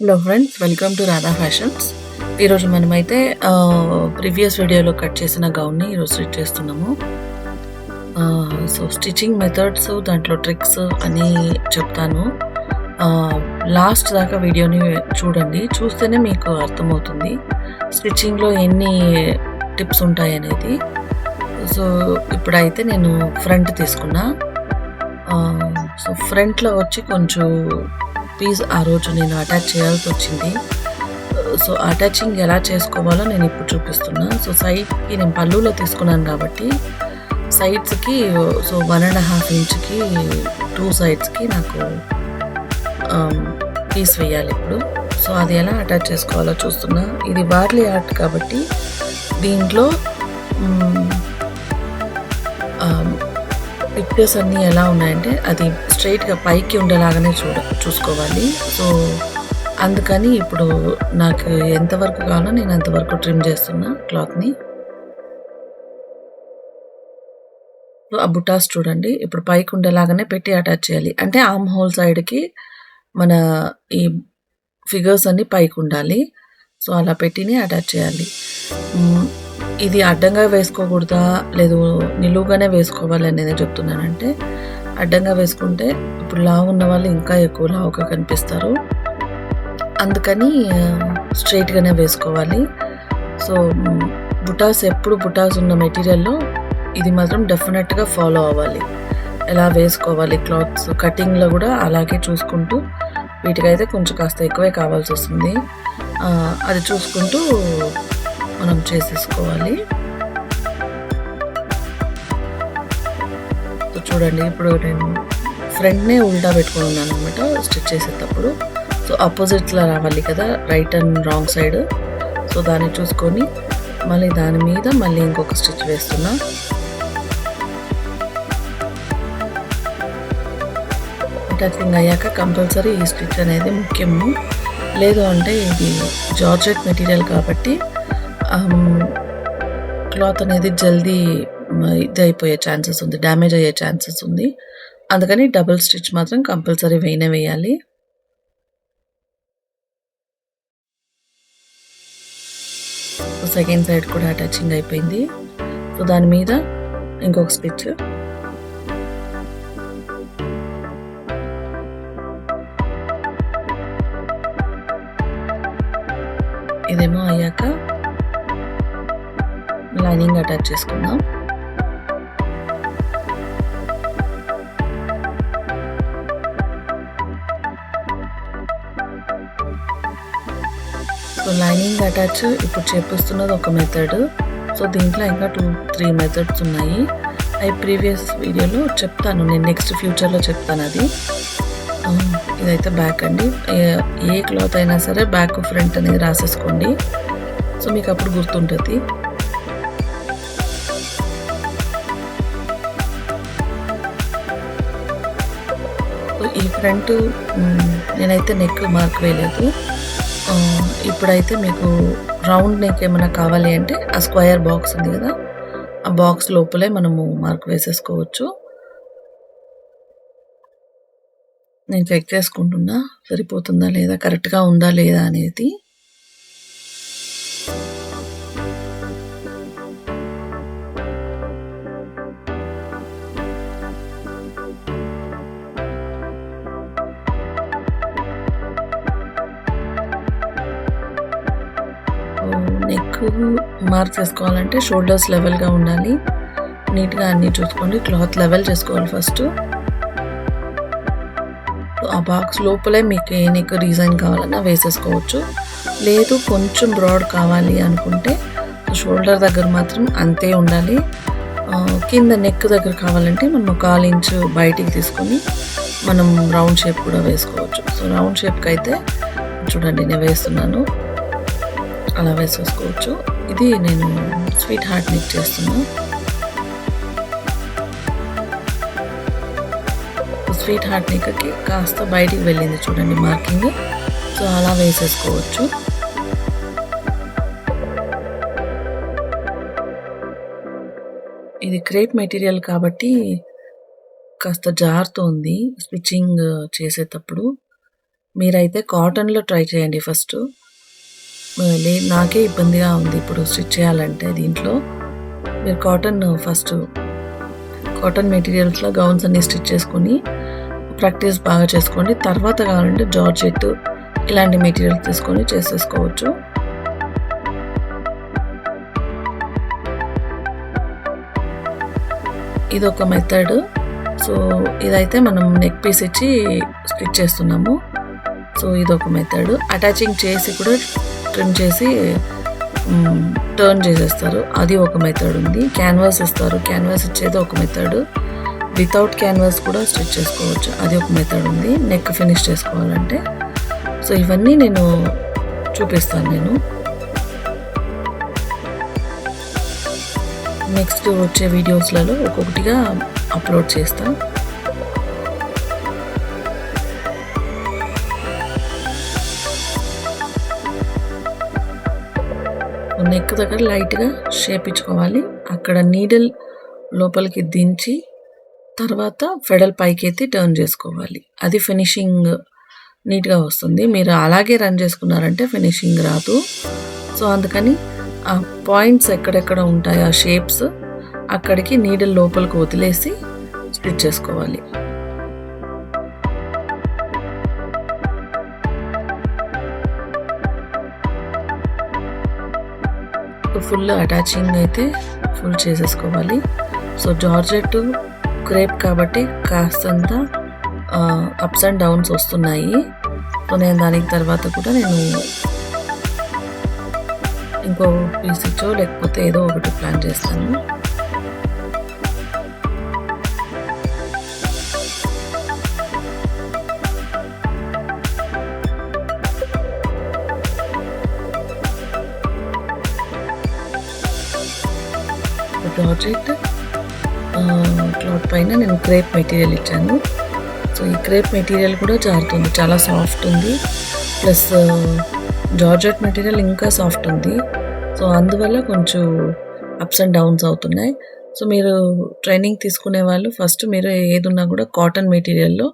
Hello friends, welcome to Radha fashions. ఈరోజు మనమైతే previous వీడియోలో కట్ చేసిన గౌన్ని ఈరోజు స్టిచ్ చేస్తున్నాము. సో స్టిచ్చింగ్ మెథడ్స్, దాంట్లో ట్రిక్స్ అని చెప్తాను. లాస్ట్ దాకా వీడియోని చూడండి, చూస్తేనే మీకు అర్థమవుతుంది స్టిచ్చింగ్లో ఎన్ని టిప్స్ ఉంటాయనేది. సో ఇప్పుడైతే నేను ఫ్రంట్ తీసుకున్నా. సో ఫ్రంట్లో వచ్చి కొంచెం పీస్ ఆ రోజు నేను అటాచ్ చేయాల్సి వచ్చింది. సో అటాచింగ్ ఎలా చేసుకోవాలో నేను ఇప్పుడు చూపిస్తున్నా. సో సైడ్కి నేను పళ్ళులో తీసుకున్నాను కాబట్టి సైడ్స్కి సో 1.5 ఇంచ్కి 2 సైడ్స్కి నాకు పీస్ వేయాలి ఇప్పుడు. సో అది ఎలా అటాచ్ చేసుకోవాలో చూస్తున్నా. ఇది వార్లీ ఆర్ట్ కాబట్టి దీంట్లో పిక్చర్స్ అన్నీ ఎలా ఉన్నాయంటే అది స్ట్రైట్గా పైకి ఉండేలాగానే చూసుకోవాలి. సో అందుకని ఇప్పుడు నాకు ఎంతవరకు కావాలో నేను అంతవరకు ట్రిమ్ చేస్తున్నా క్లాత్ని. సో ఆ బుటాస్ చూడండి, ఇప్పుడు పైకి ఉండేలాగానే పెట్టి అటాచ్ చేయాలి. అంటే ఆర్మ్ హోల్ సైడ్కి మన ఈ ఫిగర్స్ అన్నీ పైకి ఉండాలి. సో అలా పెట్టిని అటాచ్ చేయాలి. ఇది అడ్డంగా వేసుకోకూడదా లేదు నిలువుగానే వేసుకోవాలి అనేది చెప్తున్నానంటే, అడ్డంగా వేసుకుంటే ఇప్పుడు లావు ఉన్న వాళ్ళు ఇంకా ఎక్కువ లావుగా కనిపిస్తారు. అందుకని స్ట్రైట్గానే వేసుకోవాలి. సో బుటాస్ ఎప్పుడు బుటాస్ ఉన్న మెటీరియల్లో ఇది మాత్రం డెఫినెట్గా ఫాలో అవ్వాలి. ఎలా వేసుకోవాలి క్లాత్స్ కటింగ్లో కూడా అలాగే చూసుకుంటూ, వీటికైతే కొంచెం కాస్త ఎక్కువే కావాల్సి వస్తుంది. అది చూసుకుంటూ మనం చేసేసుకోవాలి. సో చూడండి, ఇప్పుడు నేను ఫ్రంట్నే ఉల్టా పెట్టుకొని ఉన్నాను అనమాట స్టిచ్ చేసేటప్పుడు. సో ఆపోజిట్లో రావాలి కదా, right and wrong side. So దాన్ని చూసుకొని మళ్ళీ దాని మీద మళ్ళీ ఇంకొక స్టిచ్ వేస్తున్నా. అటాచింగ్ అయ్యాక కంపల్సరీ ఈ స్టిచ్ అనేది ముఖ్యము. లేదు అంటే ఇది జార్జెట్ మెటీరియల్ కాబట్టి క్లాత్ అనేది జల్దీ ఇది అయిపోయే ఛాన్సెస్ ఉంది, డ్యామేజ్ అయ్యే ఛాన్సెస్ ఉంది. అందుకని డబుల్ స్టిచ్ మాత్రం కంపల్సరీ వేయాలి. సెకండ్ సైడ్ కూడా అటాచింగ్ అయిపోయింది. సో దాని మీద ఇంకొక స్టిచ్. ఇదేమో అయ్యాక లైనింగ్ అటాచ్ చేసుకుందాం. సో లైనింగ్ అటాచ్ ఇప్పుడు చేపిస్తున్నది ఒక మెథడ్. సో దీంట్లో ఇంకా 2-3 మెథడ్స్ ఉన్నాయి. అవి ప్రీవియస్ వీడియోలో చెప్తాను, నేను నెక్స్ట్ ఫ్యూచర్లో చెప్తాను అది. ఇదైతే బ్యాక్ అండి. ఏ క్లాత్ అయినా సరే బ్యాక్ ఫ్రంట్ అనేది రాసేసుకోండి. సో మీకు అప్పుడు గుర్తుంటుంది. ఈ ఫ్రంట్ నేనైతే నెక్ మార్క్ వేయలేదు. ఇప్పుడైతే మీకు రౌండ్ నెక్ ఏమైనా కావాలి అంటే ఆ స్క్వేర్ బాక్స్ ఉంది కదా, ఆ బాక్స్ లోపలే మనము మార్క్ వేసేసుకోవచ్చు. నేను చెక్ చేసుకుంటున్నా సరిపోతుందా లేదా, కరెక్ట్గా ఉందా లేదా అనేది. నెక్ మార్క్ చేసుకోవాలంటే షోల్డర్స్ లెవెల్గా ఉండాలి. నీట్గా అన్నీ చూసుకోండి. క్లాత్ లెవెల్ చేసుకోవాలి ఫస్ట్. ఆ బాక్స్ లోపలే మీకు ఏ నెక్ డిజైన్ కావాలన్నా వేసేసుకోవచ్చు. లేదు కొంచెం బ్రాడ్ కావాలి అనుకుంటే షోల్డర్ దగ్గర మాత్రం అంతే ఉండాలి. కింద నెక్ దగ్గర కావాలంటే మనం 1/4 ఇంచు బయటికి తీసుకొని మనం రౌండ్ షేప్ కూడా వేసుకోవచ్చు. సో రౌండ్ షేప్కి అయితే చూడండి నేను వేస్తున్నాను, అలా వేసేసుకోవచ్చు. ఇది నేను స్వీట్ హార్ట్ నెక్ చేస్తున్నాను. స్వీట్ హార్ట్ నెక్కి కాస్త బయటికి వెళ్ళింది చూడండి మార్కింగ్. సో అలా వేసేసుకోవచ్చు. ఇది క్రేప్ మెటీరియల్ కాబట్టి కాస్త జారుతోంది స్టిచ్చింగ్ చేసేటప్పుడు. మీరైతే కాటన్‌లో ట్రై చేయండి ఫస్టు. నాకే ఇబ్బందిగా ఉంది ఇప్పుడు స్టిచ్ చేయాలంటే దీంట్లో. మీరు కాటన్ మెటీరియల్స్‌లో గౌన్స్ అన్నీ స్టిచ్ చేసుకొని ప్రాక్టీస్ బాగా చేసుకోండి. తర్వాత కావాలంటే జార్జెట్ ఇలాంటి మెటీరియల్స్ తీసుకొని చేసేసుకోవచ్చు. ఇదొక మెథడ్. సో, ఇదైతే మనం నెక్ పీస్ ఇచ్చి స్టిచ్ చేస్తున్నాము. సో, ఇదొక మెథడ్. అటాచింగ్ చేసి కూడా ట్రిమ్ చేసి టర్న్ చేసేస్తారు. అది ఒక మెథడ్ ఉంది. క్యాన్వాస్ ఇస్తారు. క్యాన్వాస్ ఇచ్చేది ఒక మెథడ్. వితౌట్ క్యాన్వాస్ కూడా స్టిచ్ చేసుకోవచ్చు. అది ఒక మెథడ్ ఉంది. నెక్ ఫినిష్ చేసుకోవాలంటే. సో, ఇవన్నీ నేను చూపిస్తాను నేను. నెక్స్ట్ వచ్చే వీడియోస్లలో ఒక్కొక్కటిగా అప్లోడ్ చేస్తా. నెక్ దగ్గర లైట్‌గా షేప్ ఇచ్చుకోవాలి. అక్కడ నీడిల్ లోపలికి దించి తర్వాత ఫెడల్ పైకెత్తి టర్న్ చేసుకోవాలి. అది ఫినిషింగ్ నీట్‌గా వస్తుంది. మీరు అలాగే రన్ చేసుకున్నారంటే ఫినిషింగ్ రాదు. సో, అందుకని ఆ పాయింట్స్ ఎక్కడెక్కడ ఉంటాయో ఆ షేప్స్ అక్కడికి నీడిల్ లోపలికి వదిలేసి స్టిచ్ చేసుకోవాలి. ఫుల్ అటాచింగ్ అయితే ఫుల్ చేసేసుకోవాలి. సో, జార్జెట్ క్రేప్ కాబట్టి కాస్తంత అప్స్ అండ్ డౌన్స్ వస్తున్నాయి. సో, నేను దానికి తర్వాత కూడా నేను ఇంకో పీస్ ఇచ్చో లేకపోతే ఏదో ఒకటి ప్లాన్ చేస్తాను. జార్జెట్ క్లాత్ పైన నేను క్రేప్ మెటీరియల్ ఇచ్చాను. సో, ఈ క్రేప్ మెటీరియల్ కూడా జారుతుంది. చాలా సాఫ్ట్ ఉంది. ప్లస్ జార్జెట్ మెటీరియల్ ఇంకా సాఫ్ట్ ఉంది. సో, అందువల్ల కొంచెం అప్స్ అండ్ డౌన్స్ అవుతున్నాయి. సో, మీరు ట్రైనింగ్ తీసుకునే వాళ్ళు ఫస్ట్ మీరు ఏదున్నా కూడా కాటన్ మెటీరియల్‌లో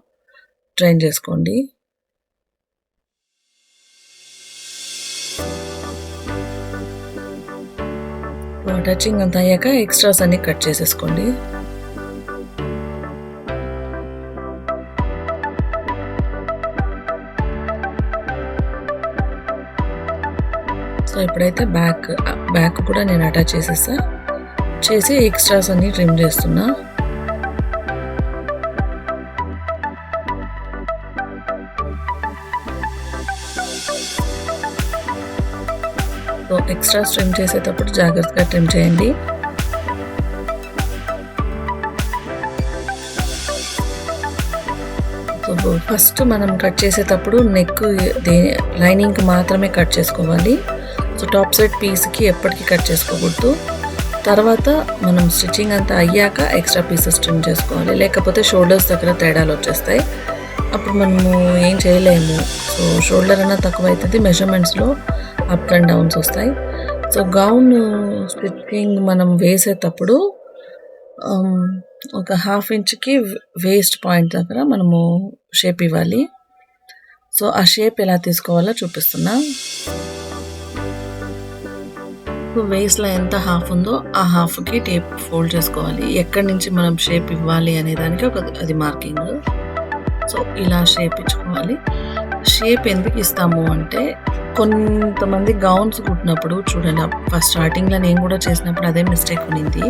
ట్రైన్ చేసుకోండి. అటాచింగ్ అంతా అయ్యాక ఎక్స్ట్రాస్ అన్ని కట్ చేసేసుకోండి. సో, ఇప్పుడైతే బ్యాక్ కూడా నేను అటాచ్ చేసి ఎక్స్ట్రాస్ అన్ని ట్రిమ్ చేస్తున్నా. సో, ఎక్స్ట్రాస్ ట్రిమ్ చేసేటప్పుడు జాగ్రత్తగా ట్రిమ్ చేయండి. సో, ఫస్ట్ మనం కట్ చేసేటప్పుడు నెక్ లైనింగ్కి మాత్రమే కట్ చేసుకోవాలి. సో, టాప్ సైడ్ పీస్కి ఎప్పటికీ కట్ చేసుకోకూడదు. తర్వాత మనం స్టిచ్చింగ్ అంతా అయ్యాక ఎక్స్ట్రా పీసెస్ ట్రిమ్ చేసుకోవాలి. లేకపోతే షోల్డర్స్ దగ్గర తేడాలు వచ్చేస్తాయి. అప్పుడు మనము ఏం చేయలేము. సో, షోల్డర్ అన్నా తక్కువ అవుతుంది. మెజర్మెంట్స్లో అప్ అండ్ డౌన్స్ వస్తాయి. సో, గౌన్ స్టిచ్చింగ్ మనం వేసేటప్పుడు ఒక 1/2 ఇంచ్‌కి వేస్ట్ పాయింట్ దగ్గర మనము షేప్ ఇవ్వాలి. సో, ఆ షేప్ ఎలా తీసుకోవాలో చూపిస్తున్నా. వేస్ట్‌లో ఎంత హాఫ్ ఉందో ఆ హాఫ్‌కి టేప్ ఫోల్డ్ చేసుకోవాలి. ఎక్కడి నుంచి మనం షేప్ ఇవ్వాలి అనే దానికి అది మార్కింగ్. సో, ఇలా షేప్ ఇచ్చుకోవాలి. షేప్ ఎందుకు ఇస్తాము అంటే కొంతమంది గౌన్స్ కుట్టినప్పుడు చూడండి, ఫస్ట్ స్టార్టింగ్‌లో నేను కూడా చేసినప్పుడు అదే మిస్టేక్ ఉన్నింది.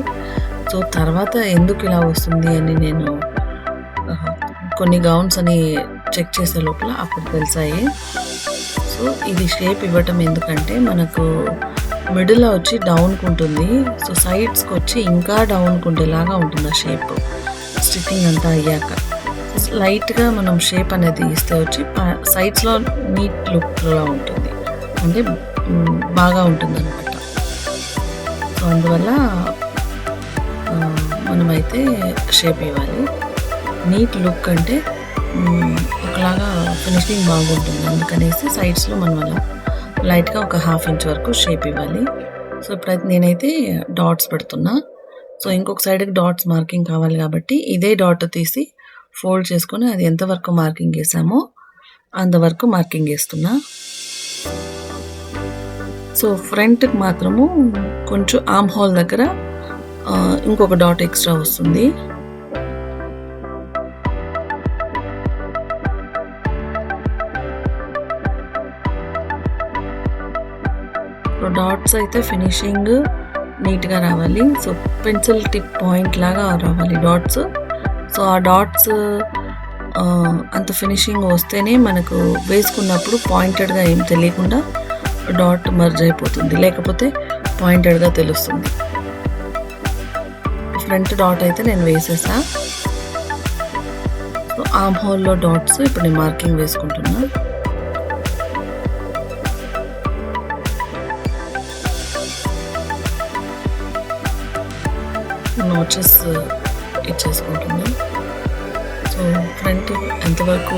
సో, తర్వాత ఎందుకు ఇలా వస్తుంది అని నేను కొన్ని గౌన్స్ అని చెక్ చేసే లోపల అప్పుడు తెలిసాయి. సో, ఇది షేప్ ఇవ్వటం ఎందుకంటే మనకు మిడిల్‌లో వచ్చి డౌన్‌కి ఉంటుంది. సో, సైడ్స్‌కి వచ్చి ఇంకా డౌన్‌కి ఉండేలాగా ఉంటుంది ఆ షేప్ స్టిచ్చింగ్ అంతా అయ్యాక. లైట్‌గా మనం షేప్ అనేది ఇస్తే వచ్చి సైడ్స్‌లో నీట్ లుక్‌లో ఉంటుంది. అంటే బాగా ఉంటుందన్నమాట. సో, అందువల్ల మనమైతే షేప్ ఇవ్వాలి. నీట్ లుక్ అంటే ఒకలాగా ఫినిషింగ్ బాగుంటుంది. అందుకనేసి సైడ్స్‌లో మనం అలా లైట్‌గా ఒక 1/2 ఇంచ్ వరకు షేప్ ఇవ్వాలి. సో, ఇప్పుడైతే నేనైతే డాట్స్ పెడుతున్నా. సో, ఇంకొక సైడ్‌కి డాట్స్ మార్కింగ్ కావాలి కాబట్టి ఇదే డాట్ తీసి ఫోల్డ్ చేసుకొని అది ఎంతవరకు మార్కింగ్ చేసామో అంతవరకు మార్కింగ్ ఏస్తున్నా. సో, ఫ్రంట్‌కి మాత్రము కొంచెం ఆర్మ్ హోల్ దగ్గర ఇంకొక డాట్ ఎక్స్‌ట్రా వస్తుంది. సో, డాట్స్ అయితే ఫినిషింగ్ నీట్‌గా రావాలి. సో, పెన్సిల్ టిప్ పాయింట్ లాగా రావాలి డాట్స్. సో, ఆ డాట్స్ అంత ఫినిషింగ్ వస్తేనే మనకు వేసుకున్నప్పుడు పాయింటెడ్‌గా ఏం తెలియకుండా డాట్ మర్జ్ అయిపోతుంది. లేకపోతే పాయింటెడ్‌గా తెలుస్తుంది. ఫ్రంట్ డాట్ అయితే నేను వేసేసా. సో, ఆర్మ్ హోల్‌లో డాట్స్ ఇప్పుడు నేను మార్కింగ్ వేసుకుంటున్నా. నాచెస్ ఇచ్చేసుకుంటున్నా. సో, ఫ్రంట్ ఎంతవరకు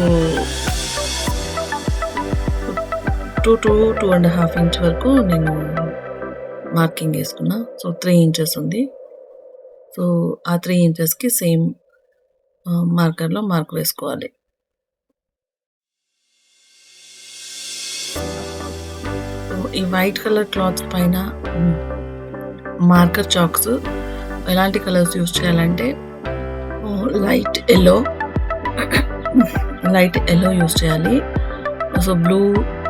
2 to 2.5 ఇంచ్ వరకు నేను మార్కింగ్ ఏసుకున్నా. సో, 3 ఇంచెస్ ఉంది. సో, ఆ 3 ఇంచెస్‌కి సేమ్ మార్కర్‌లో మార్క్ వేసుకోవాలి. సో, ఈ వైట్ కలర్ క్లాత్స్ పైన మార్కర్ చాక్స్ ఎలాంటి కలర్స్ యూజ్ చేయాలంటే లైట్ యెల్లో యూజ్ చేయాలి. సో, బ్లూ,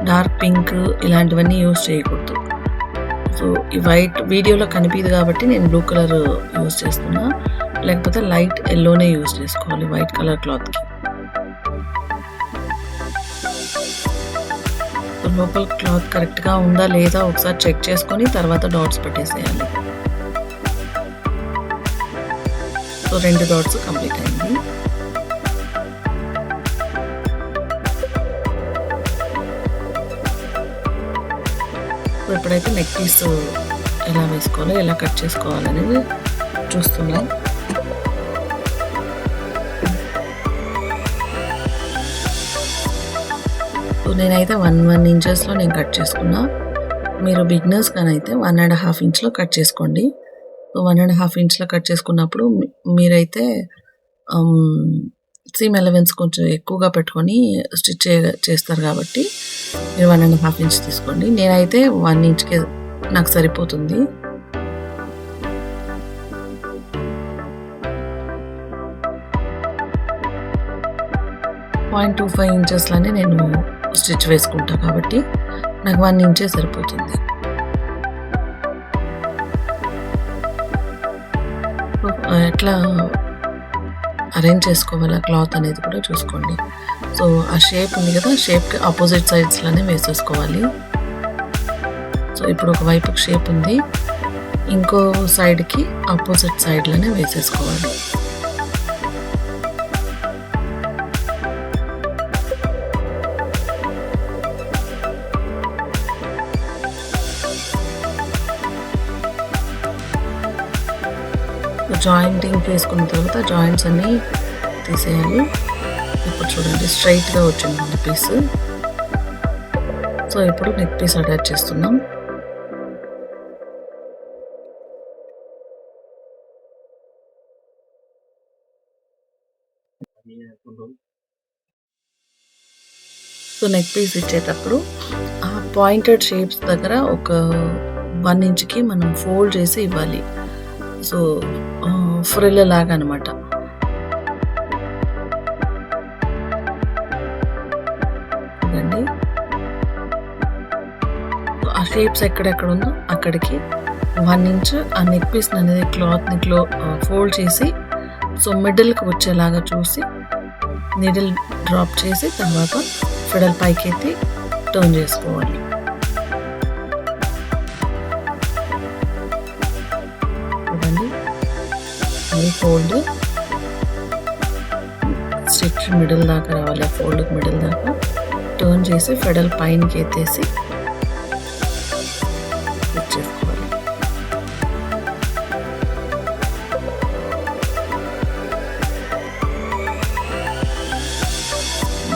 డార్క్ పింక్ ఇలాంటివన్నీ యూజ్ చేయకూడదు. సో, ఈ వైట్ వీడియోలో కనిపియదు కాబట్టి నేను బ్లూ కలర్ యూజ్ చేస్తున్నా. లేకపోతే లైట్ యెల్లోనే యూజ్ చేసుకోవాలి వైట్ కలర్ క్లాత్‌కి. సో, లోపల క్లాత్ కరెక్ట్‌గా ఉందా లేదా ఒకసారి చెక్ చేసుకొని తర్వాత డాట్స్ పెట్టేసేయాలి. సో, 2 డాట్స్ కంప్లీట్ అయింది. సో, ఇప్పుడైతే నెక్ పీస్ ఎలా వేసుకోవాలో, ఎలా కట్ చేసుకోవాలనేది చూస్తున్నాం. సో, నేనైతే 1 ఇంచెస్‌లో నేను కట్ చేసుకున్నా. మీరు బిగినర్స్ గానైతే 1.5 ఇంచ్‌లో కట్ చేసుకోండి. సో, 1.5 ఇంచ్‌లో కట్ చేసుకున్నప్పుడు మీరైతే సీమ్ అలవెన్స్ కొంచెం ఎక్కువగా పెట్టుకొని స్టిచ్ చేస్తారు కాబట్టి మీరు 1.5 ఇంచ్ తీసుకోండి. నేనైతే 1 ఇంచ్‌కే నాకు సరిపోతుంది. .25 ఇంచెస్‌లోనే నేను స్టిచ్ వేసుకుంటా కాబట్టి నాకు 1 ఇంచే సరిపోతుంది. ఎట్లా అరేంజ్ చేసుకోవాలా క్లాత్ అనేది కూడా చూసుకోండి. సో, ఆ షేప్ ఉంది కదా! షేప్‌కి అపోజిట్ సైడ్స్‌లోనే వేసేసుకోవాలి. సో, ఇప్పుడు ఒక వైపుకి షేప్ ఉంది. ఇంకో సైడ్‌కి అపోజిట్ సైడ్‌లోనే వేసేసుకోవాలి. జాయింటింగ్ వేసుకున్న తర్వాత జాయింట్స్ అన్నీ తీసేయాలి. ఇప్పుడు చూడండి స్ట్రైట్‌గా వచ్చింది పీస్. సో, ఇప్పుడు నెక్ పీస్ అటాచ్ చేస్తున్నాం. సో, నెక్ పీస్ ఇచ్చేటప్పుడు ఆ పాయింటెడ్ షేప్స్ దగ్గర ఒక 1 ఇంచ్‌కి మనం ఫోల్డ్ చేసి ఇవ్వాలి. సో, ఫ్రిల్ లాగా అనమాట. చూడండి. ఆ షేప్స్ ఎక్కడెక్కడ ఉందో అక్కడికి 1 ఇంచ్ ఆ నెక్ పీస్ అనేది క్లాత్‌ని ఫోల్డ్ చేసి సో, మిడిల్‌కి వచ్చేలాగా చూసి నీడిల్ డ్రాప్ చేసి తర్వాత ఫిడల్ పైకెత్తి టర్న్ చేసుకోవాలి. చూడండి. అది ఫోల్డ్ స్టిచ్ మిడిల్ దాకా రావాలి. ఆ ఫోల్డ్‌కి మిడిల్ దాకా టర్న్ చేసి ఫిడల్ పైనకి ఎత్తేసి స్టిచ్ చేసుకోవాలి.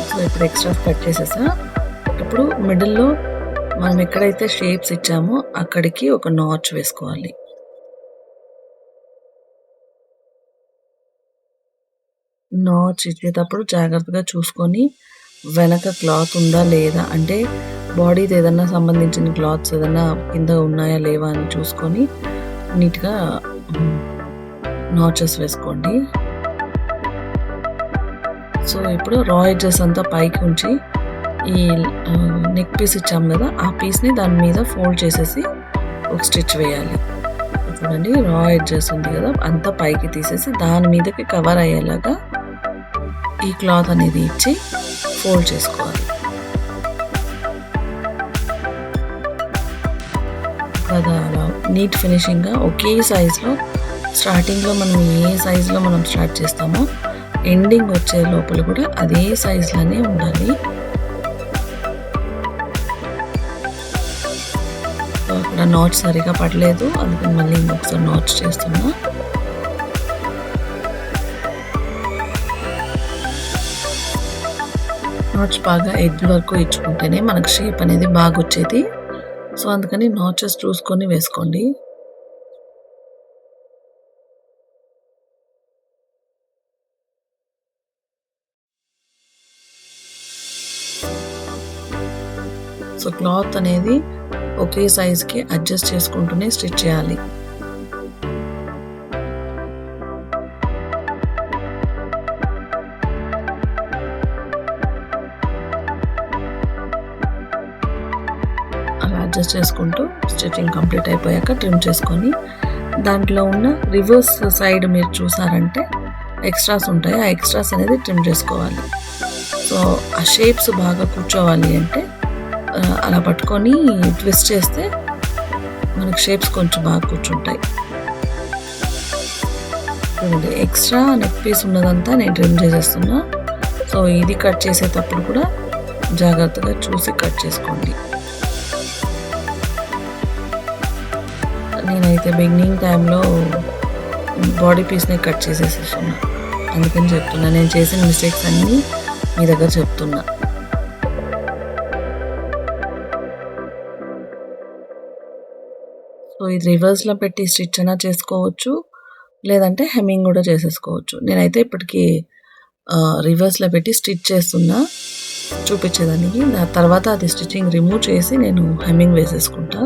సో, ఇప్పుడు ఎక్స్ట్రా కట్ చేసేసా. ఇప్పుడు మిడిల్‌లో మనం ఎక్కడైతే షేప్స్ ఇచ్చామో అక్కడికి ఒక నాచ్ వేసుకోవాలి. నాచ్ ఇచ్చేటప్పుడు జాగ్రత్తగా చూసుకొని వెనక క్లాత్ ఉందా లేదా, అంటే బాడీది ఏదన్నా సంబంధించిన క్లాత్స్ ఏదన్నా కింద ఉన్నాయా లేవా అని చూసుకొని నీట్గా నాచెస్ వేసుకోండి. సో ఇప్పుడు రా ఎడ్జెస్ అంతా పైకి ఉంచి ఈ నెక్ పీస్ ఇచ్చాం కదా, ఆ పీస్ని దాని మీద ఫోల్డ్ చేసేసి ఒక స్టిచ్ వేయాలి. చూడండి, రా ఎడ్జెస్ ఉంది కదా, అంతా పైకి తీసేసి దాని మీదకి కవర్ అయ్యేలాగా ఈ క్లాత్ అనేది ఇచ్చి ఫోల్డ్ చేసుకోవాలి. కదా అలా నీట్ ఫినిషింగ్గా ఒకే సైజులో స్టార్టింగ్లో మనం ఏ సైజులో మనం స్టార్ట్ చేస్తామో ఎండింగ్ వచ్చే లోపల కూడా అదే సైజులోనే ఉండాలి. అక్కడ నాచ్ సరిగా పడలేదు, అందుకని మళ్ళీ ఇంకొకసారి నాచ్ చేస్తున్నా. నాచ్ బాగా ఎడ్జ్ వరకు ఇచ్చుకుంటేనే మనకు షేప్ అనేది బాగా వచ్చేది. సో అందుకని నాచెస్ చూసుకొని వేసుకోండి. సో క్లాత్ అనేది ఒకే సైజ్కి అడ్జస్ట్ చేసుకుంటూనే స్టిచ్ చేయాలి. అలా అడ్జస్ట్ చేసుకుంటూ స్టిచ్చింగ్ కంప్లీట్ అయిపోయాక ట్రిమ్ చేసుకొని దాంట్లో ఉన్న రివర్స్ సైడ్ మీరు చూసారంటే ఎక్స్ట్రాస్ ఉంటాయి, ఆ ఎక్స్ట్రాస్ అనేది ట్రిమ్ చేసుకోవాలి. సో ఆ షేప్స్ బాగా కూర్చోవాలి అంటే అలా పట్టుకొని ట్విస్ట్ చేస్తే మనకు షేప్స్ కొంచెం బాగా కూర్చుంటాయి. చూడండి, ఎక్స్ట్రా నెక్ పీస్ ఉన్నదంతా నేను ట్రిమ్ చేసేస్తున్నా. సో ఇది కట్ చేసేటప్పుడు కూడా జాగ్రత్తగా చూసి కట్ చేసుకోండి. నేనైతే బిగినింగ్ టైంలో బాడీ పీస్ని కట్ చేసేసేస్తున్నా, అందుకని చెప్తున్నా. నేను చేసిన మిస్టేక్స్ అన్నీ మీ దగ్గర చెప్తున్నా. సో ఇది రివర్స్లో పెట్టి స్టిచ్ అయినా చేసుకోవచ్చు, లేదంటే హెమ్మింగ్ కూడా చేసేసుకోవచ్చు. నేనైతే ఇప్పటికీ రివర్స్లో పెట్టి స్టిచ్ చేస్తున్నా చూపించేదానికి. నా తర్వాత అది స్టిచ్చింగ్ రిమూవ్ చేసి నేను హెమ్మింగ్ వేసేసుకుంటా.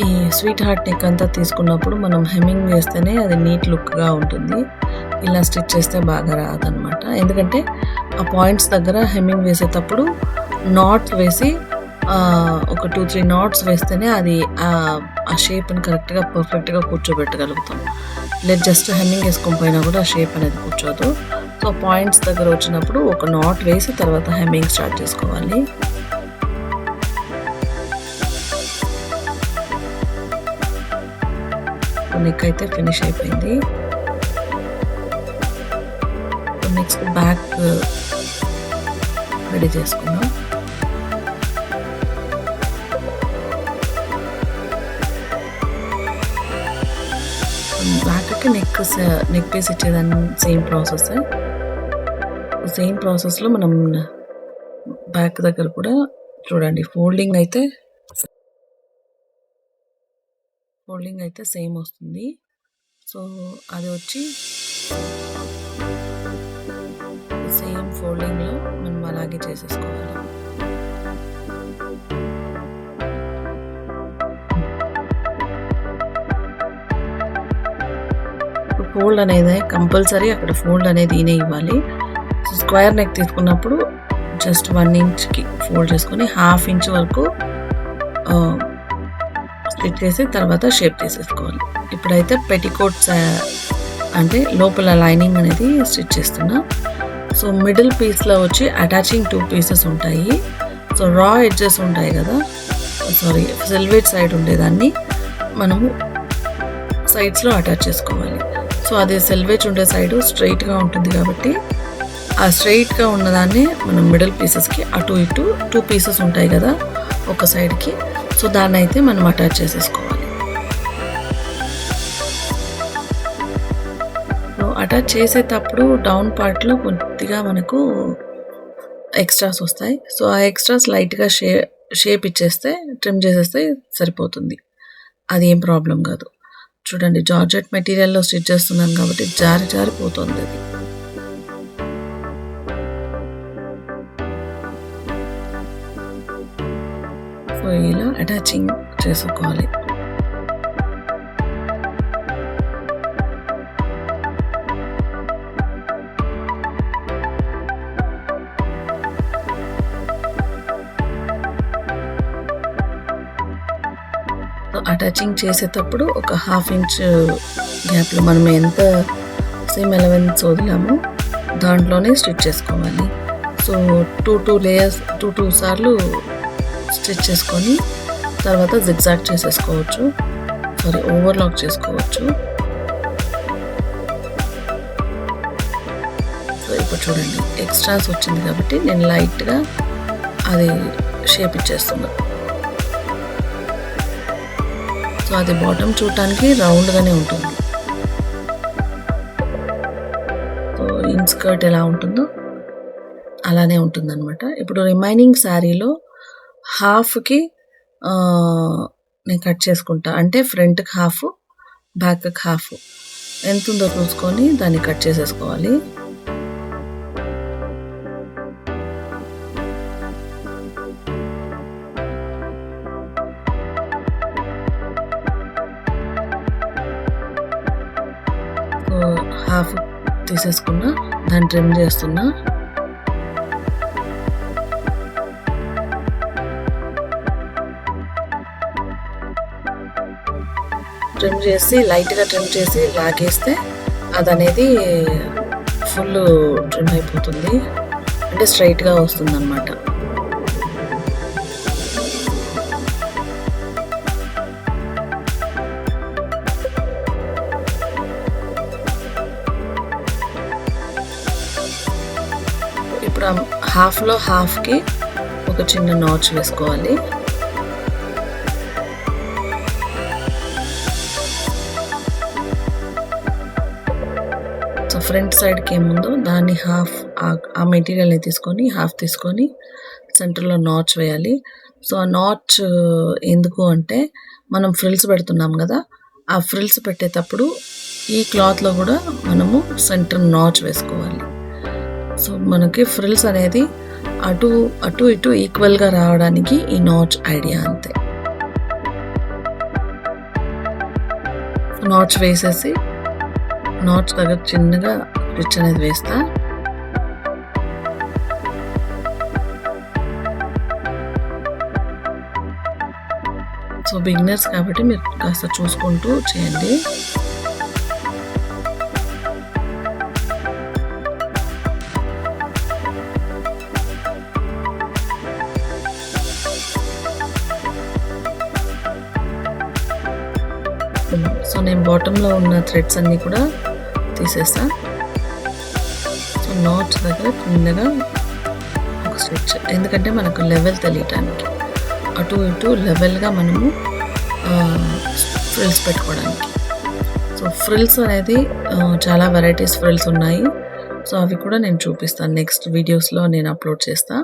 ఈ స్వీట్ హార్ట్ నెక్ అంతా తీసుకున్నప్పుడు మనం హెమ్మింగ్ వేస్తేనే అది నీట్ లుక్గా ఉంటుంది. ఇలా స్టిచ్ చేస్తే బాగా రాదనమాట. ఎందుకంటే ఆ పాయింట్స్ దగ్గర హెమ్మింగ్ వేసేటప్పుడు నాట్స్ వేసి ఒక 2-3 నాట్స్ వేస్తేనే అది ఆ షేప్ని కరెక్ట్గా పర్ఫెక్ట్గా కూర్చోబెట్టగలుగుతాం. లేదు జస్ట్ హెమ్మింగ్ వేసుకొని పోయినా కూడా ఆ షేప్ అనేది కూర్చోదు. సో పాయింట్స్ దగ్గర వచ్చినప్పుడు ఒక నాట్ వేసి తర్వాత హెమ్మింగ్ స్టార్ట్ చేసుకోవాలి. నెక్ అయితే ఫినిష్ అయిపోయింది. నెక్స్ట్ బ్యాక్ రెడీ చేసుకుందాం. బ్యాక్కి నెక్ పీస్ ఇచ్చేదాన్ని సేమ్ ప్రాసెస్లో మనం బ్యాక్ దగ్గర కూడా చూడండి ఫోల్డింగ్ అయితే సేమ్ వస్తుంది. సో అది వచ్చి సేమ్ ఫోల్డింగ్లో మనం అలాగే చేసేసుకోవాలి. ఫోల్డ్ అనేది కంపల్సరీ అక్కడ ఫోల్డ్ అనేది ఈయనే ఇవ్వాలి. సో స్క్వేర్ నెక్ తీసుకున్నప్పుడు జస్ట్ 1 ఇంచ్కి ఫోల్డ్ చేసుకొని 1/2 ఇంచ్ వరకు స్టిచ్ చేసి తర్వాత షేప్ తీసేసుకోవాలి. ఇప్పుడైతే పెట్టికోట్స్ అంటే లోపల లైనింగ్ అనేది స్టిచ్ చేస్తున్నా. సో మిడిల్ పీస్లో వచ్చి అటాచింగ్ 2 పీసెస్ ఉంటాయి. సో రా ఎడ్జెస్ ఉంటాయి కదా, సెల్వేట్ సైడ్ ఉండేదాన్ని మనము సైడ్స్లో అటాచ్ చేసుకోవాలి. సో అది సెల్వేజ్ ఉండే సైడు స్ట్రైట్గా ఉంటుంది కాబట్టి ఆ స్ట్రైట్గా ఉన్నదాన్ని మనం మిడిల్ పీసెస్కి అటు ఇటు 2 పీసెస్ ఉంటాయి కదా ఒక సైడ్కి, సో దాన్ని అయితే మనం అటాచ్ చేసేసుకోవాలి. సో అటాచ్ చేసేటప్పుడు డౌన్ పార్ట్లో కొద్దిగా మనకు ఎక్స్ట్రాస్ వస్తాయి. సో ఆ ఎక్స్ట్రాస్ లైట్గా షేప్ ఇచ్చేస్తే ట్రిమ్ చేసేస్తే సరిపోతుంది. అది ఏం ప్రాబ్లం కాదు. చూడండి జార్జెట్ మెటీరియల్‌లో స్టిచ్ చేస్తున్నాను కాబట్టి జారిపోతుంది అది. సో, ఇలా అటాచింగ్ చేసుకోవాలి. అటాచింగ్ చేసేటప్పుడు ఒక 1/2 ఇంచ్ గ్యాప్‌లో మనం ఎంత సీమ్ అలవెన్స్ వదిలామో దాంట్లోనే స్టిచ్ చేసుకోవాలి. సో, 2 లేయర్స్ 2 సార్లు స్టిచ్ చేసుకొని తర్వాత జిగ్‌జాగ్ చేసేసుకోవచ్చు. ఓవర్లాక్ చేసుకోవచ్చు. సో, ఇప్పుడు చూడండి ఎక్స్ట్రాస్ వచ్చింది కాబట్టి నేను లైట్‌గా అది షేప్ ఇచ్చేస్తున్నా. సో, అది బాటమ్ చూడటానికి రౌండ్‌గానే ఉంటుంది. సో, ఇన్ స్కర్ట్ ఎలా ఉంటుందో అలానే ఉంటుందన్నమాట. ఇప్పుడు రిమైనింగ్ శారీలో హాఫ్‌కి నేను కట్ చేసుకుంటా. అంటే ఫ్రంట్‌కి హాఫ్, బ్యాక్‌కి హాఫ్ ఎంతుందో చూసుకొని దాన్ని కట్ చేసేసుకోవాలి. హాఫ్ తీసేసుకున్నా, దాన్ని ట్రిమ్ చేస్తున్నా. లైట్‌గా ట్రిమ్ చేసి లాగేస్తే అదనేది ఫుల్ ట్రిమ్ అయిపోతుంది. అంటే స్ట్రెయిట్‌గా వస్తుందన్నమాట. ఇప్పుడు హాఫ్‌లో హాఫ్‌కి ఒక చిన్న నాచ్ వేసుకోవాలి. సో, ఫ్రంట్ సైడ్‌కి ఏముందో దాన్ని హాఫ్ ఆ మెటీరియల్‌ని తీసుకొని హాఫ్ తీసుకొని సెంటర్‌లో నాచ్ వేయాలి. సో, ఆ నాచ్ ఎందుకు అంటే మనం ఫ్రిల్స్ పెడుతున్నాం కదా! ఆ ఫ్రిల్స్ పెట్టేటప్పుడు ఈ క్లాత్‌లో కూడా మనము సెంటర్ నాచ్ వేసుకోవాలి. సో, మనకి ఫ్రిల్స్ అనేది అటు ఇటు ఈక్వల్‌గా రావడానికి ఈ నాచ్ ఐడియా అంతే. నాచ్ వేసేసి నాచ్ దగ్గర చిన్నగా స్టిచ్ అనేది వేస్తా. సో, బిగినర్స్ కాబట్టి మీరు కాస్త చూసుకుంటూ చేయండి. సో, నేను బాటంలో ఉన్న థ్రెడ్స్ అన్నీ కూడా తీసేస్తా. సో, నాచ్ దగ్గర చిన్నగా ఒక స్టిచ్. ఎందుకంటే మనకు లెవెల్ తెలియటానికి. అటు ఇటు లెవెల్‌గా మనము ఫ్రిల్స్ పెట్టుకోవడానికి. సో, ఫ్రిల్స్ అనేది చాలా వెరైటీస్ ఫ్రిల్స్ ఉన్నాయి. సో, అవి కూడా నేను చూపిస్తాను. నెక్స్ట్ వీడియోస్‌లో నేను అప్లోడ్ చేస్తా.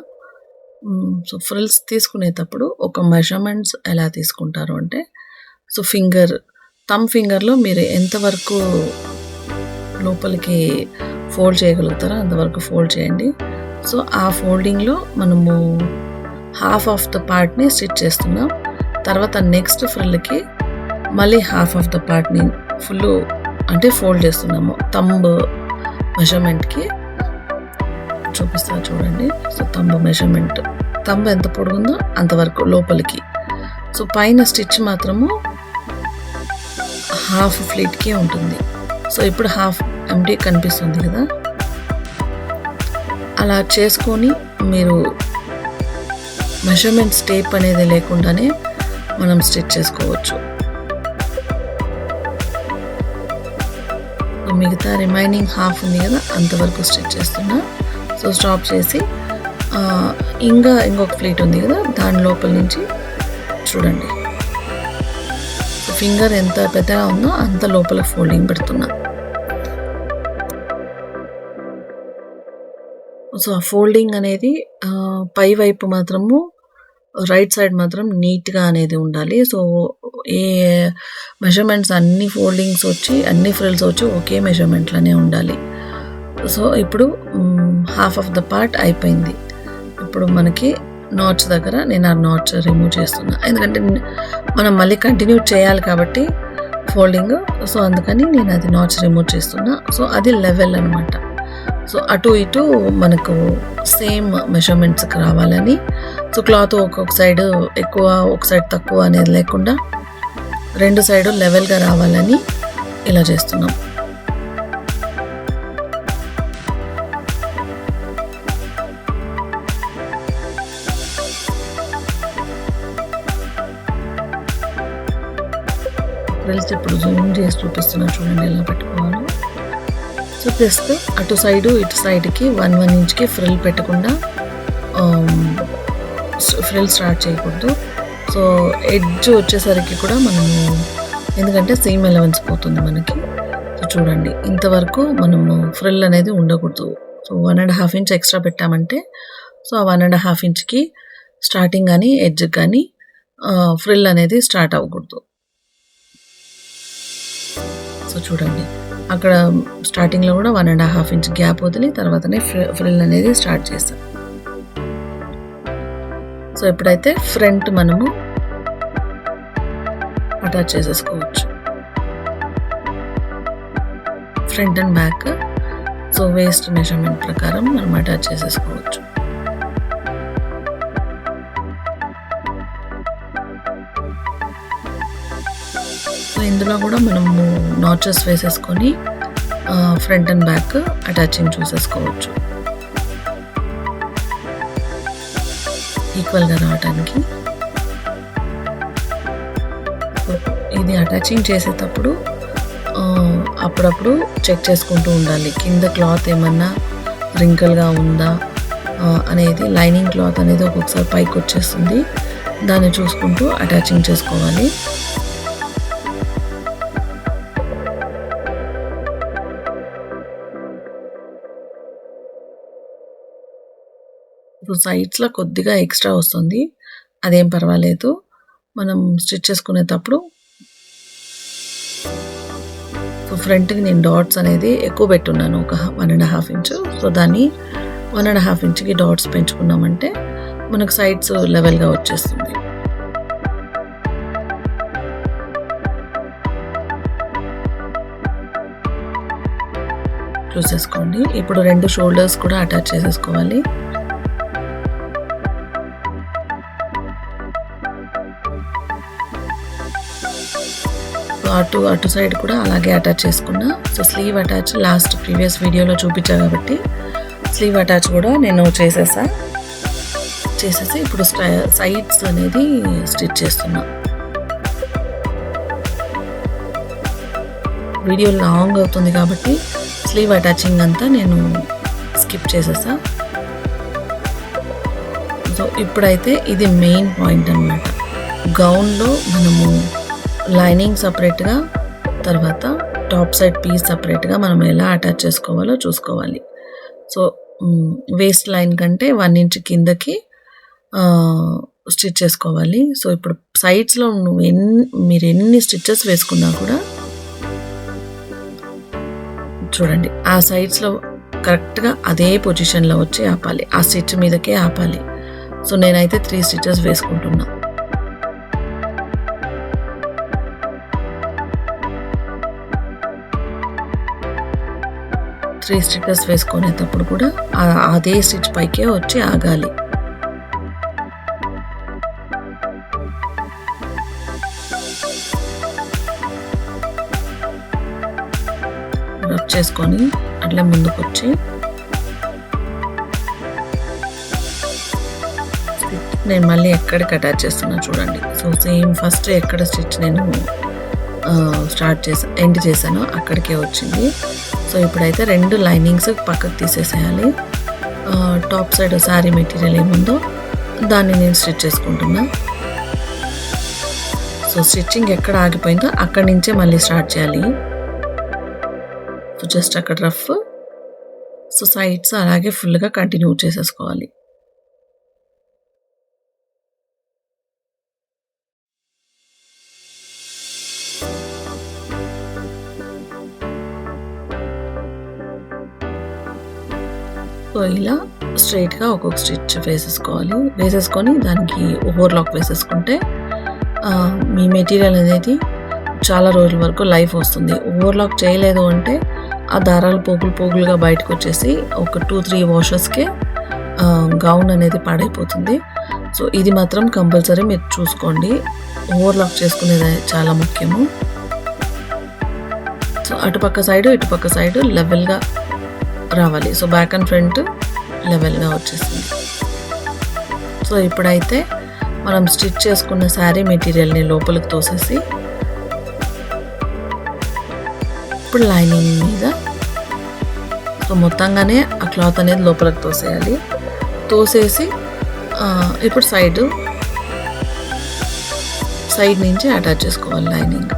సో, ఫ్రిల్స్ తీసుకునేటప్పుడు ఒక మెజర్‌మెంట్స్ ఎలా తీసుకుంటారు అంటే, సో, థంబ్ ఫింగర్‌లో మీరు ఎంతవరకు లోపలికి ఫోల్డ్ చేయగలుగుతారో అంతవరకు ఫోల్డ్ చేయండి. సో, ఆ ఫోల్డింగ్‌లో మనము హాఫ్ ఆఫ్ ద పార్ట్‌ని స్టిచ్ చేస్తున్నాం. తర్వాత నెక్స్ట్ ఫ్రిల్‌కి మళ్ళీ హాఫ్ ఆఫ్ ద పార్ట్‌ని అంటే ఫోల్డ్ చేస్తున్నాము. థంబ్ మెజర్‌మెంట్‌కి చూపిస్తా చూడండి. సో, థంబ్ ఎంత పొడుగుందో అంతవరకు లోపలికి. సో, పైన స్టిచ్ మాత్రము హాఫ్ ఫ్లీట్‌కే ఉంటుంది. సో, ఇప్పుడు హాఫ్ ఎంప్టీ కనిపిస్తుంది కదా! అలా చేసుకొని మీరు మెజర్‌మెంట్స్ టేప్ అనేది లేకుండానే మనం స్టిచ్ చేసుకోవచ్చు. మిగతా రిమైనింగ్ హాఫ్ ఉంది కదా! అంతవరకు స్టిచ్ చేస్తున్నా. సో, స్టాప్ చేసి ఇంకొక ఫ్లీట్ ఉంది కదా! దాని లోపల నుంచి చూడండి. ఫింగర్ ఎంత పెద్దగా ఉందో అంత లోపల ఫోల్డింగ్ పెడుతున్నా. సో, ఆ ఫోల్డింగ్ అనేది పై వైపు మాత్రము రైట్ సైడ్ మాత్రం నీట్‌గా అనేది ఉండాలి. సో, ఏ మెజర్మెంట్స్ అన్ని ఫోల్డింగ్స్ వచ్చి అన్ని ఫ్రిల్స్ వచ్చి ఒకే మెజర్మెంట్లోనే ఉండాలి. సో ఇప్పుడు హాఫ్ ఆఫ్ ద పార్ట్ అయిపోయింది. ఇప్పుడు మనకి నాట్స్ దగ్గర నేను ఆ నాట్స్ రిమూవ్ చేస్తున్నా, ఎందుకంటే మనం మళ్ళీ కంటిన్యూ చేయాలి కాబట్టి ఫోల్డింగ్. సో అందుకని నేను అది నాట్స్ రిమూవ్ చేస్తున్నా. సో అది లెవెల్ అనమాట. సో అటు ఇటు మనకు సేమ్ మెజర్మెంట్స్కి రావాలని, సో క్లాత్ ఒక్కొక్క సైడ్ ఎక్కువ ఒక సైడ్ తక్కువ అనేది లేకుండా 2 సైడు లెవెల్గా రావాలని ఇలా చేస్తున్నాం. ఫ్రిల్స్ ఇప్పుడు జూమ్ చేసి చూపిస్తున్నా చూడండి ఎలా పెట్టుకోవాలో. సో జస్ట్ అటు సైడు ఇటు సైడ్కి 1 ఇంచ్కి ఫ్రిల్ పెట్టకుండా ఫ్రిల్ స్టార్ట్ చేయకూడదు. సో ఎడ్జ్ వచ్చేసరికి కూడా మనము, ఎందుకంటే సీమ్ ఎలవెన్స్ పోతుంది మనకి. సో చూడండి ఇంతవరకు మనము ఫ్రిల్ అనేది ఉండకూడదు. సో 1.5 ఇంచ్ ఎక్స్ట్రా పెట్టామంటే సో ఆ 1.5 ఇంచ్కి స్టార్టింగ్ కానీ ఎడ్జ్ కానీ ఫ్రిల్ అనేది స్టార్ట్ అవ్వకూడదు. సో చూడండి అక్కడ స్టార్టింగ్లో కూడా 1.5 ఇంచ్ గ్యాప్ వదిలి తర్వాతనే ఫ్రిల్ అనేది స్టార్ట్ చేస్తాం. సో ఎప్పుడైతే ఫ్రంట్ మనము అటాచ్ చేసేసుకోవచ్చు, front and back. So waste measurement ప్రకారం మనం అటాచ్ చేసేసుకోవచ్చు. సో ఇందులో కూడా మనము నాచెస్ వేసేసుకొని ఫ్రంట్ అండ్ బ్యాక్ అటాచింగ్ చూసేసుకోవచ్చు ఈక్వల్గా రావడానికి. ఇది అటాచింగ్ చేసేటప్పుడు అప్పుడప్పుడు చెక్ చేసుకుంటూ ఉండాలి, కింద క్లాత్ ఏమన్నా రింకల్గా ఉందా అనేది. లైనింగ్ క్లాత్ అనేది ఒక్కొక్కసారి పైకి వచ్చేస్తుంది, దాన్ని చూసుకుంటూ అటాచింగ్ చేసుకోవాలి. ఇప్పుడు సైడ్స్లో కొద్దిగా ఎక్స్ట్రా వస్తుంది, అదేం పర్వాలేదు. మనం స్టిచ్ చేసుకునేటప్పుడు సో ఫ్రంట్కి నేను డాట్స్ అనేది ఎక్కువ పెట్టున్నాను, ఒక 1.5 ఇంచ్. సో దాన్ని 1.5 ఇంచ్కి డాట్స్ పెంచుకున్నామంటే మనకు సైడ్స్ లెవెల్గా వచ్చేస్తుంది. చూసేసుకోండి. ఇప్పుడు 2 షోల్డర్స్ కూడా అటాచ్ చేసేసుకోవాలి. అటు సైడ్ కూడా అలాగే అటాచ్ చేసుకున్నా. So slew attach last previous వీడియోలో చూపించా కాబట్టి స్లీవ్ అటాచ్ కూడా నేను చేసేసి ఇప్పుడు సైడ్స్ అనేది స్టిచ్ చేస్తున్నా. వీడియో లాంగ్ అవుతుంది కాబట్టి స్లీవ్ అటాచింగ్ అంతా నేను స్కిప్ చేసేసా. సో ఇప్పుడైతే ఇది మెయిన్ పాయింట్ అన్నమాట. గౌన్లో మనము లైనింగ్ సపరేట్గా, తర్వాత టాప్ సైడ్ పీస్ సపరేట్గా మనం ఎలా అటాచ్ చేసుకోవాలో చూసుకోవాలి. సో వేస్ట్ లైన్ కంటే 1 ఇంచ్ కిందకి స్టిచ్ చేసుకోవాలి. సో ఇప్పుడు సైడ్స్లో మీరు ఎన్ని స్టిచ్చెస్ వేసుకున్నా కూడా చూడండి ఆ సైడ్స్లో కరెక్ట్గా అదే పొజిషన్లో వచ్చి ఆపాలి, ఆ స్టిచ్ మీదకే ఆపాలి. సో నేనైతే 3 స్టిచెస్ వేసుకుంటున్నా. 3 స్టిచెస్ వేసుకునేటప్పుడు కూడా అదే స్టిచ్ పైకే వచ్చి ఆగాలి. రబ్ చేసుకొని అట్లే ముందుకు వచ్చి నేను మళ్ళీ ఎక్కడికి అటాచ్ చేస్తున్నా చూడండి. సో సేమ్ ఫస్ట్ ఎక్కడ స్టిచ్ నేను ఎండ్ చేశానో అక్కడికే వచ్చింది. సో ఇప్పుడైతే 2 లైనింగ్స్ పక్కకు తీసేసేయాలి. టాప్ సైడ్ శారీ మెటీరియల్ ఏముందో దాన్ని నేను స్టిచ్ చేసుకుంటున్నా. సో స్టిచ్చింగ్ ఎక్కడ ఆగిపోయిందో అక్కడి నుంచే మళ్ళీ స్టార్ట్ చేయాలి. సో జస్ట్ అక్కడ రఫ్, సో సైడ్స్ అలాగే ఫుల్గా కంటిన్యూ చేసేసుకోవాలి. ఇలా స్ట్రెయిట్‌గా ఒక్కొక్క స్టిచ్ వేసేసుకొని దానికి ఓవర్‌లాక్ వేసేసుకుంటే మీ మెటీరియల్ అనేది చాలా రోజుల వరకు లైఫ్ వస్తుంది. ఓవర్‌లాక్ చేయలేదు అంటే ఆ దారాలు పోగులుగా బయటకొచ్చేసి ఒక 2, 3 వాషెస్‌కే గౌన్ అనేది పాడైపోతుంది. సో ఇది మాత్రం కంపల్సరీ మీరు చూసుకోండి. ఓవర్‌లాక్ చేసుకునేది చాలా ముఖ్యము. సో ఇటుపక్క సైడు లెవెల్‌గా రావాలి. సో బ్యాక్ అండ్ ఫ్రంట్ లెవెల్‌గా వచ్చేసింది. సో ఇప్పుడైతే మనం స్టిచ్ చేసుకున్న శారీ మెటీరియల్‌ని లోపలికి తోసేసి ఇప్పుడు లైనింగ్ మీద సో మొత్తంగానే ఆ క్లాత్ అనేది లోపలికి తోసేసి ఇప్పుడు సైడ్ నుంచి అటాచ్ చేసుకోవాలి లైనింగ్.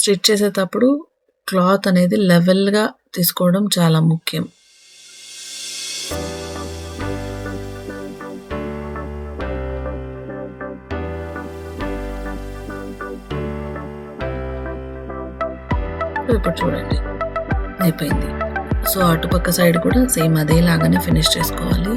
స్టిచ్ చేసేటప్పుడు క్లాత్ అనేది లెవెల్‌గా తీసుకోవడం చాలా ముఖ్యం. ఇప్పుడు చూడండి అయిపోయింది. సో అటుపక్క సైడ్ కూడా సేమ్ అదేలాగానే ఫినిష్ చేసుకోవాలి.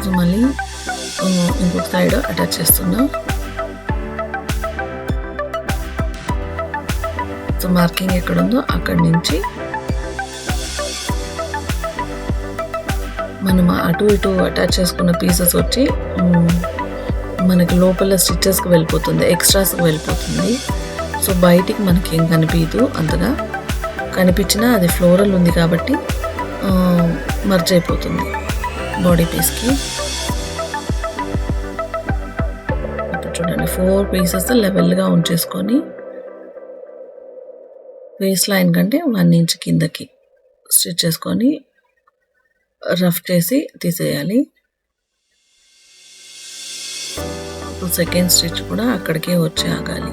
సో మళ్ళీ ఇంకొక సైడ్ అటాచ్ చేస్తున్నా. సో మార్కింగ్ ఎక్కడుందో అక్కడి నుంచి మనం అటు ఇటు అటాచ్ చేసుకున్న పీసెస్ వచ్చి మనకి లోపల స్టిచెస్కి వెళ్ళిపోతుంది, ఎక్స్ట్రాస్కి వెళ్ళిపోతుంది. సో బయటికి మనకి ఏం కనిపించదు, అంతగా కనిపించినా అది ఫ్లోరల్ ఉంది కాబట్టి మర్జ్ అయిపోతుంది బాడీ పీస్కి. ఇప్పుడు చూడండి 4 పీసెస్ లెవెల్గా ఉంచేసుకొని వేస్ట్ లైన్ కంటే 1 ఇంచ్ కిందకి స్టిచ్ చేసుకొని రఫ్ చేసి తీసేయాలి. సెకండ్ స్టిచ్ కూడా అక్కడికే వచ్చి ఆగాలి.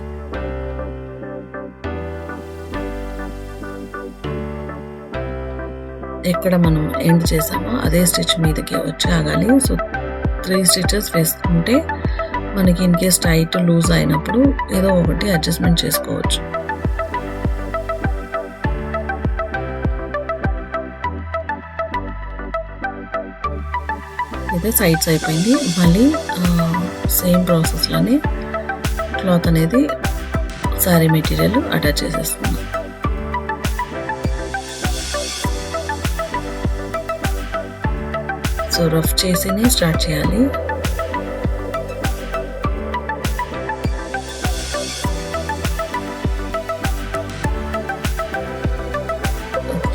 ఎక్కడ మనం ఎండ్ చేసామో అదే స్టిచ్ మీదకి వచ్చి ఆగాలి. సో 3 స్టిచెస్ వేసుకుంటే మనకి ఇన్ కేస్ టైట్ లూజ్ అయినప్పుడు ఏదో ఒకటి అడ్జస్ట్మెంట్ చేసుకోవచ్చు. అయితే సైడ్స్ అయిపోయింది. మళ్ళీ సేమ్ ప్రాసెస్లోనే క్లాత్ అనేది శారీ మెటీరియల్ అటాచ్ చేసేస్తున్నాం. సో రఫ్ చేసినే స్టార్ట్ చేయాలి.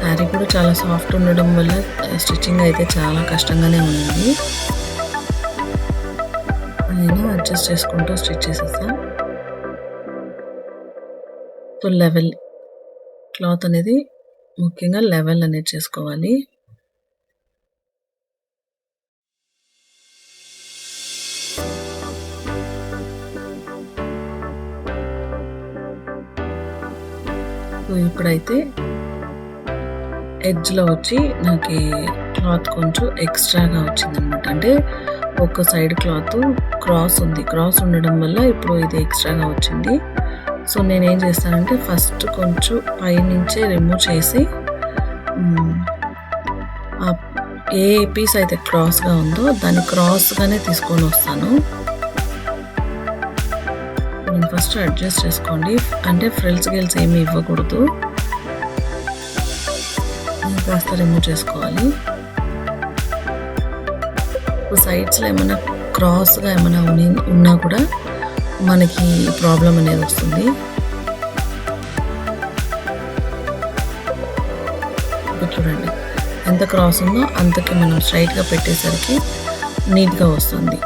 శారీ కూడా చాలా సాఫ్ట్ ఉండడం వల్ల స్టిచ్చింగ్ అయితే చాలా కష్టంగానే ఉంది. నేను అడ్జస్ట్ చేసుకుంటూ స్టిచ్ చేసేసా. సో లెవెల్ క్లాత్ అనేది ముఖ్యంగా లెవెల్ అనేది చేసుకోవాలి. సో ఇప్పుడైతే ఎడ్జ్లో వచ్చి నాకు క్లాత్ కొంచెం ఎక్స్ట్రాగా వచ్చిందనమాట. అంటే ఒక సైడ్ క్లాత్ క్రాస్ ఉండడం వల్ల ఇప్పుడు ఇది ఎక్స్ట్రాగా వచ్చింది. సో నేనేం చేస్తానంటే ఫస్ట్ కొంచెం పైనుంచే రిమూవ్ చేసి ఏ పీస్ అయితే క్రాస్గా ఉందో దాన్ని క్రాస్గానే తీసుకొని వస్తాను. నేను ఫస్ట్ అడ్జస్ట్ చేసుకోండి, అంటే ఫ్రిల్స్ గిల్స్ ఏమి ఇవ్వకూడదు. కాస్త రిమూవ్ చేసుకోవాలి. సైడ్స్లో ఏమైనా క్రాస్గా ఏమైనా ఉన్నా కూడా మనకి ప్రాబ్లం అనేది వస్తుంది. ఇప్పుడు చూడండి ఎంత క్రాస్ ఉందో అంతకి మనం స్ట్రైట్గా పెట్టేసరికి నీట్గా వస్తుంది.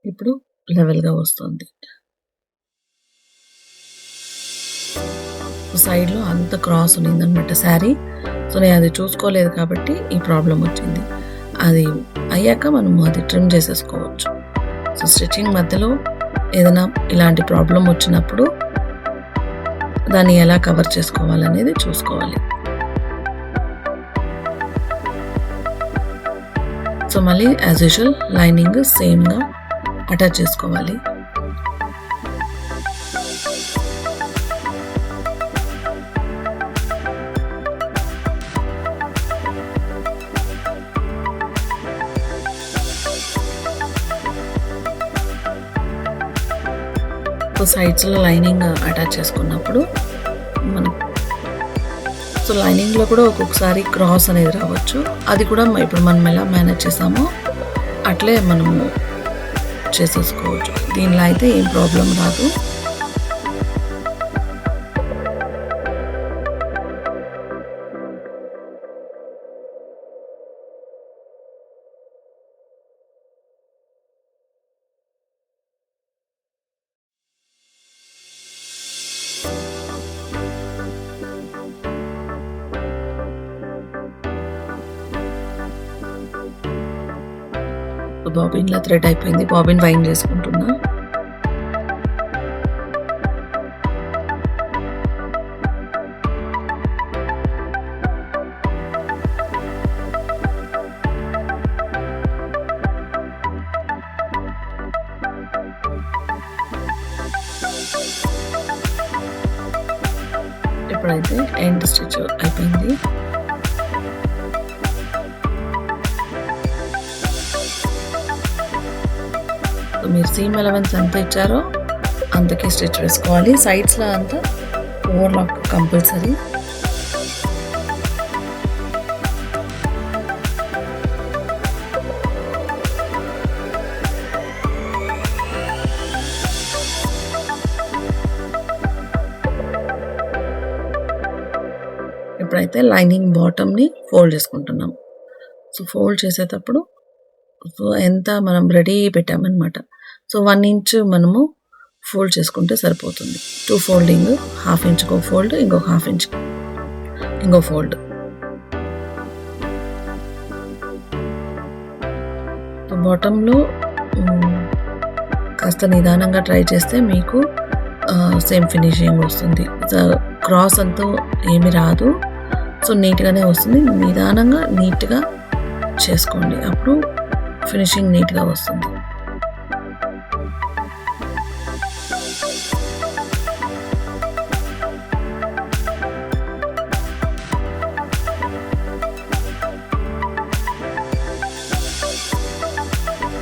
ఇప్పుడు లెవెల్గా వస్తుంది. సైడ్లో అంత క్రాస్ ఉన్నిందనమాట శారీ. సో నేను అది చూసుకోలేదు కాబట్టి ఈ ప్రాబ్లం వచ్చింది. అది అయ్యాక మనము అది ట్రిమ్ చేసేసుకోవచ్చు. సో స్టిచ్చింగ్ మధ్యలో ఏదైనా ఇలాంటి ప్రాబ్లం వచ్చినప్పుడు దాన్ని ఎలా కవర్ చేసుకోవాలనేది చూసుకోవాలి. సో మళ్ళీ యాజ్ యూజువల్ లైనింగ్ సేమ్గా అటాచ్ చేసుకోవాలి. సో సైడ్స్లో లైనింగ్ అటాచ్ చేసుకున్నప్పుడు మనం సో లైనింగ్లో కూడా ఒక్కొక్కసారి క్రాస్ అనేది రావచ్చు. అది కూడా ఇప్పుడు మనం ఎలా మేనేజ్ చేసామో అట్లే మనము చేసేసుకోవచ్చు. దీనిలో అయితే ఏం ప్రాబ్లం రాదు. బాబిన్‌లో థ్రెడ్ అయిపోయింది. బాబిన్ వైండ్ చేసుకుంటున్నా. ఇప్పుడైతే ఎండ్ స్టిచ్ అయిపోయింది. మీరు సీమ్ అలవెన్స్ ఎంత ఇచ్చారో అంతకే స్టిచ్ వేసుకోవాలి. సైడ్స్లో అంతా ఓవర్లాక్ కంపల్సరీ. ఇప్పుడైతే లైనింగ్ బాటమ్ని ఫోల్డ్ చేసుకుంటున్నాం. సో ఫోల్డ్ చేసేటప్పుడు సో ఎంత మనం రెడీ పెట్టామన్నమాట. సో 1 ఇంచ్ మనము ఫోల్డ్ చేసుకుంటే సరిపోతుంది. 2 ఫోల్డింగ్, హాఫ్ ఇంచ్‌కో ఫోల్డ్, ఇంకొక హాఫ్ ఇంచ్ ఇంకో ఫోల్డ్. సో బాటంలో కాస్త నిదానంగా ట్రై చేస్తే మీకు సేమ్ ఫినిషింగ్ వస్తుంది. క్రాస్ అంతా ఏమి రాదు. సో నీట్‌గానే వస్తుంది. నిదానంగా నీట్‌గా చేసుకోండి. అప్పుడు ఫినిషింగ్ నీట్‌గా వస్తుంది.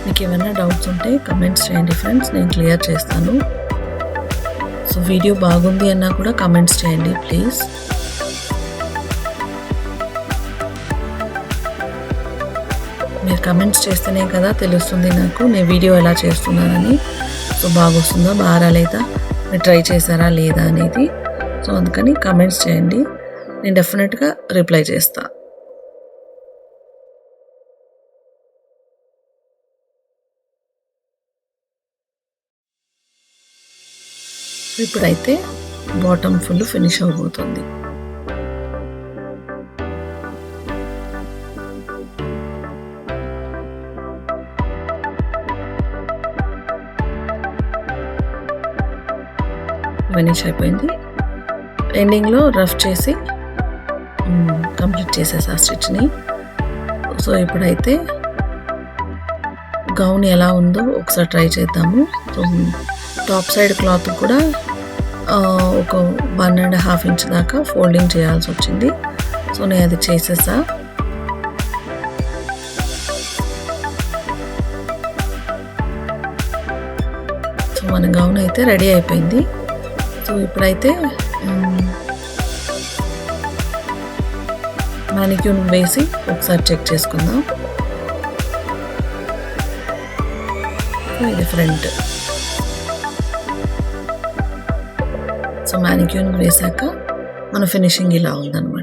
మీకు ఏమైనా డౌట్స్ ఉంటే కమెంట్స్ చేయండి ఫ్రెండ్స్, నేను క్లియర్ చేస్తాను. సో వీడియో బాగుంది అన్నా కూడా కమెంట్స్ చేయండి ప్లీజ్. మీరు కమెంట్స్ చేస్తేనే కదా తెలుస్తుంది నాకు నేను వీడియో ఎలా చేస్తున్నానని. సో బాగొస్తుందా బాగా రాలేదా, మీరు ట్రై చేశారా లేదా అనేది. సో అందుకని కమెంట్స్ చేయండి, నేను డెఫినెట్గా రిప్లై చేస్తా. ఇప్పుడైతే బాటమ్ ఫుల్ ఫినిష్ అవబోతుంది. ఫినిష్ అయిపోయింది. ఎండింగ్లో రఫ్ చేసి కంప్లీట్ చేసేసా స్టిచ్ని. సో ఇప్పుడైతే గౌన్ ఎలా ఉందో ఒకసారి ట్రై చేద్దాము. సో టాప్ సైడ్ క్లాత్ కూడా ఒక 1.5 ఇంచ్ దాకా ఫోల్డింగ్ చేయాల్సి వచ్చింది. సో నేను అది చేసేసా. సో మన గౌన్ అయితే రెడీ అయిపోయింది. సో ఇప్పుడైతే మానిక్యూర్ వేసి ఒకసారి చెక్ చేసుకుందాం. ఇది ఫ్రంట్. సో మానిక్యూర్ వేసాక మన ఫినిషింగ్ ఇలా ఉందన్నమాట.